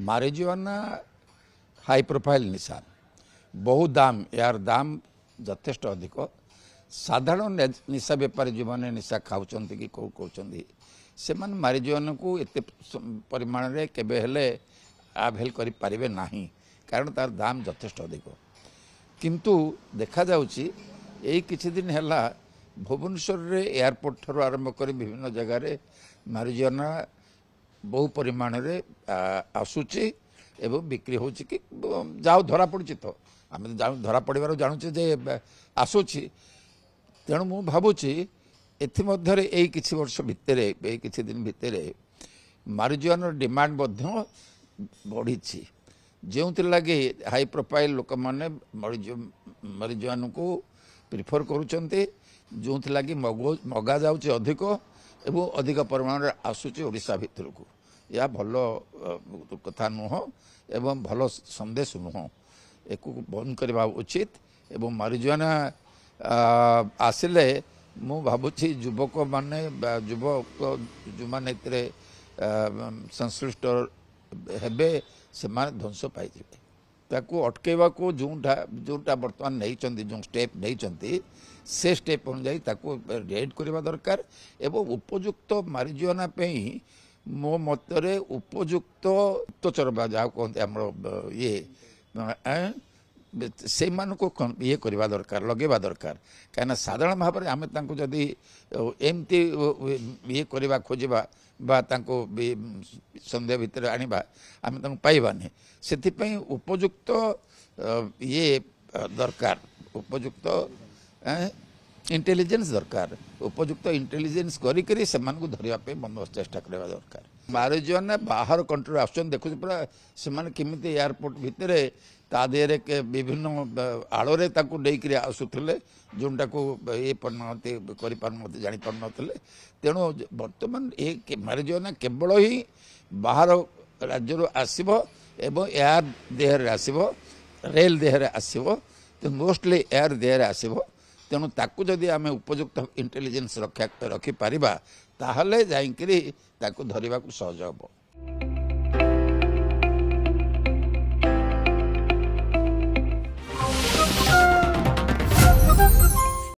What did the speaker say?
Marijuana high profile निशा बहु दाम यार दाम यथेष्ट अधिक साधारण निशा बेपारी जो मैंने निशा खाऊँ कि कौ कहते से मारिजुआन को एत परिमाण में केबे हेले आभेल करें ना कारण तार दाम यथेष्ट अधिक किंतु देखा जाउची यही किछि दिन हैला भुवनेश्वर रे एयरपोर्ट ठार आरंभ कर विभिन्न जगार मारिजुआना बहु परिमाण रे आसुची एवं बिक्री होची कि जाओ धरा पड़ी तो आम धरा पड़ार जानूचे जे आसुची तेणु मु भावुची एथिमध्यरे एई किछि वर्ष भितरे एई किछि दिन भितरे मारिजुआना डिमांड मध्य बढ़ी जो लगे हाई प्रोफाइल लोक मैंने मारिजुआन को प्रिफर करुँचे जो लगे मगा जाऊँच अधिक एवं अधिक परिमाण आसूची ओडिशा भितर को यह भल कथा नुह एवं भल संदेश नुह एक बंद करवा उचित एवं मारिजुआना आसिले मु भावुची युवक माने युवक जो मैंने संश्लिष्ट हेबे से ध्वंस पाई ताकू अटकेवा को जोटा बर्तमान नहीं जो स्टेप नहीं से स्टेप अनुजाई ताकू रेड करवा दरकार एवं उपयुक्त मारिजुआना मो मतरे उपयुक्त गुप्तचर जहाँ कहते आम ये से ये करवा दरकार लगेवा दरकार कहीं साधारण भाव में आम जदि एमती ये करवा खोजा बा संदेह भितर आनिबा आम पाइबानी से उपयुक्त ये दरकार उपयुक्त इंटेलिजेंस दरकार उपयुक्त इंटेलिजेंस करी धरने बंदोबस्त चेष्टा करवा दरकार मारिजुआना बाहर कंट्री आसुन देखुच पूरा से केमिति एयरपोर्ट भितर ता देहरे के विभिन्न आड़े नहीं आसुले जोटा को ये पारे जापार नथिले तेणु बर्तमान ये मारिजुआना केवल ही बाहर राज्य आसब एवं एयर देहरे आसब रेल देहरे आसब तो मोस्टली एयर देहरे आसब तेणु ताकू जदि आम उपयुक्त इंटेलिजेंस रखिपार ताहले जाइकरी ताकू धरने को सहज हम।